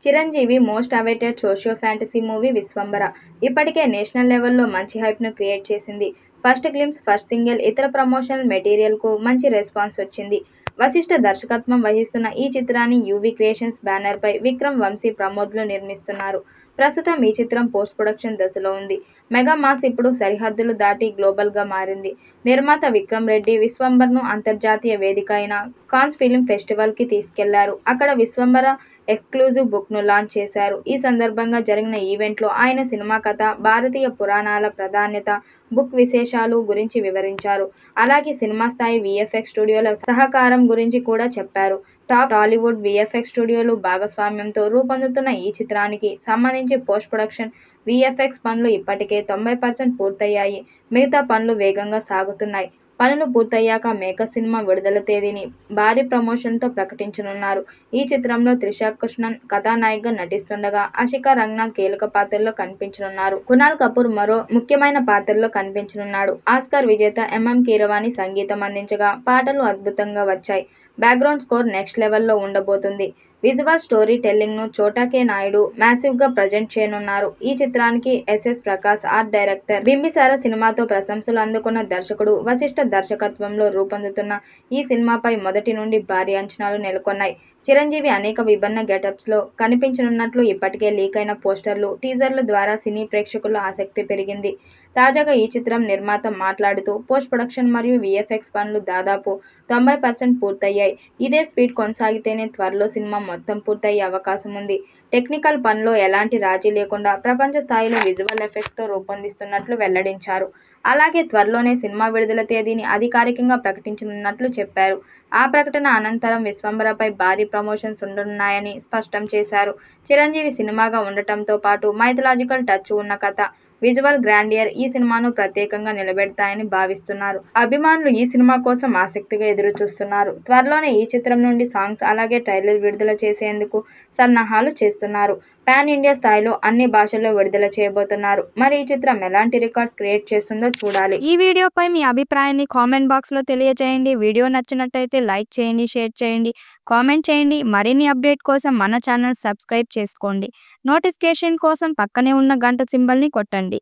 Chiranjeevi most awaited socio fantasy movie 'Vishwambhara' ఇప్పటికే national లెవెల్లో మంచి హైప్ను క్రియేట్ చేసింది. ఫస్ట్ గ్లింప్స్, ఫస్ట్ సింగిల్, ఇతర ప్రమోషనల్ మెటీరియల్కు మంచి రెస్పాన్స్ వచ్చింది. వశిష్ఠ దర్శకత్వం వహిస్తున్న ఈ చిత్రాన్ని యూవీ క్రియేషన్స్ బ్యానర్పై విక్రమ్, వంశీ ప్రమోద్లు నిర్మిస్తున్నారు. ప్రస్తుతం ఈ చిత్రం పోస్ట్ ప్రొడక్షన్ దశలో ఉంది. మెగా మాస్ ఇప్పుడు సరిహద్దులు దాటి గ్లోబల్గా మారింది. నిర్మాత విక్రమ్ రెడ్డి 'విశ్వంబర'ను అంతర్జాతీయ వేదిక అయిన కాన్స్ ఫిల్మ్ ఫెస్టివల్కి తీసుకెళ్లారు. అక్కడ 'విశ్వంబర' ఎక్స్క్లూజివ్ బుక్ను లాంచ్ చేశారు. ఈ సందర్భంగా జరిగిన ఈవెంట్లో ఆయన సినిమా కథ, భారతీయ పురాణాల ప్రాధాన్యత, బుక్ విశేషాలు గురించి వివరించారు. అలాగే సినిమా స్థాయి వీఎఫ్ఎక్స్ స్టూడియోల సహకారం గురించి కూడా చెప్పారు. టాప్ టాలీవుడ్ వీఎఫ్ఎక్స్ స్టూడియోలు భాగస్వామ్యంతో రూపొందుతున్న ఈ చిత్రానికి సంబంధించి పోస్ట్ ప్రొడక్షన్, వీఎఫ్ఎక్స్ పనులు ఇప్పటికే 90% పూర్తయ్యాయి. మిగతా పనులు వేగంగా సాగుతున్నాయి. పనులు పూర్తయ్యాక మేకర్స్ సినిమా విడుదల తేదీని భారీ ప్రమోషన్తో ప్రకటించనున్నారు. ఈ చిత్రంలో త్రిష కృష్ణన్ కథానాయికగా నటిస్తుండగా, అషికా రంగనాథ్ కీలక పాత్రలో కనిపించనున్నారు. కునాల్ కపూర్ మరో ముఖ్యమైన పాత్రలో కనిపించనున్నాడు. ఆస్కార్ విజేత ఎంఎం కీరవాణి సంగీతం అందించగా పాటలు అద్భుతంగా వచ్చాయి. బ్యాక్గ్రౌండ్ స్కోర్ నెక్స్ట్ లెవెల్లో ఉండబోతుంది. విజువల్ స్టోరీ టెల్లింగ్ను చోటా కె. నాయుడు మ్యాసివ్గా ప్రజెంట్ చేయనున్నారు. ఈ చిత్రానికి SS Prakash art director. Bimbisara సినిమాతో ప్రశంసలు అందుకున్న దర్శకుడు వశిష్ఠ దర్శకత్వంలో రూపొందుతున్న ఈ సినిమాపై మొదటి నుండి భారీ అంచనాలు నెలకొన్నాయి. చిరంజీవి అనేక విభిన్న గెటప్స్లో కనిపించనున్నట్లు ఇప్పటికే లీక్ అయిన పోస్టర్లు, టీజర్ల ద్వారా సినీ ప్రేక్షకుల్లో ఆసక్తి పెరిగింది. తాజాగా ఈ చిత్రం నిర్మాత మాట్లాడుతూ పోస్ట్ ప్రొడక్షన్ మరియు వీఎఫ్ఎక్స్ పనులు దాదాపు 90% పూర్తయ్యాయి. ఇదే స్పీడ్ కొనసాగితేనే త్వరలో సినిమా మొత్తం పూర్తయ్యే అవకాశం ఉంది. టెక్నికల్ పనిలో ఎలాంటి రాజీ లేకుండా ప్రపంచ స్థాయిలో విజువల్ ఎఫెక్ట్స్తో రూపొందిస్తున్నట్లు వెల్లడించారు. అలాగే త్వరలోనే సినిమా విడుదల తేదీని అధికారికంగా ప్రకటించనున్నట్లు చెప్పారు. ఆ ప్రకటన అనంతరం 'విశ్వంబర'పై భారీ ప్రమోషన్స్ ఉండనున్నాయని స్పష్టం చేశారు. చిరంజీవి సినిమాగా ఉండటంతో పాటు మైథలాజికల్ టచ్ ఉన్న కథ, విజువల్ గ్రాండియర్ ఈ సినిమాను ప్రత్యేకంగా నిలబెడతాయని భావిస్తున్నారు. అభిమానులు ఈ సినిమా కోసం ఆసక్తిగా ఎదురుచూస్తున్నారు. త్వరలోనే ఈ చిత్రం నుండి సాంగ్స్, అలాగే ట్రైలర్ విడుదల చేసేందుకు సన్నాహాలు చేస్తున్నారు. పాన్ ఇండియా స్థాయిలో అన్ని భాషల్లో విడుదల చేయబోతున్నారు. మరి ఈ చిత్రం ఎలాంటి రికార్డ్స్ క్రియేట్ చేస్తుందో చూడాలి. ఈ వీడియోపై మీ అభిప్రాయాన్ని కామెంట్ బాక్స్లో తెలియజేయండి. వీడియో నచ్చినట్టయితే లైక్ చేయండి, షేర్ చేయండి, కామెంట్ చేయండి. మరిన్ని అప్డేట్ కోసం మన ఛానల్ సబ్స్క్రైబ్ చేసుకోండి. నోటిఫికేషన్ కోసం పక్కనే ఉన్న గంట సింబల్ని కొట్టండి.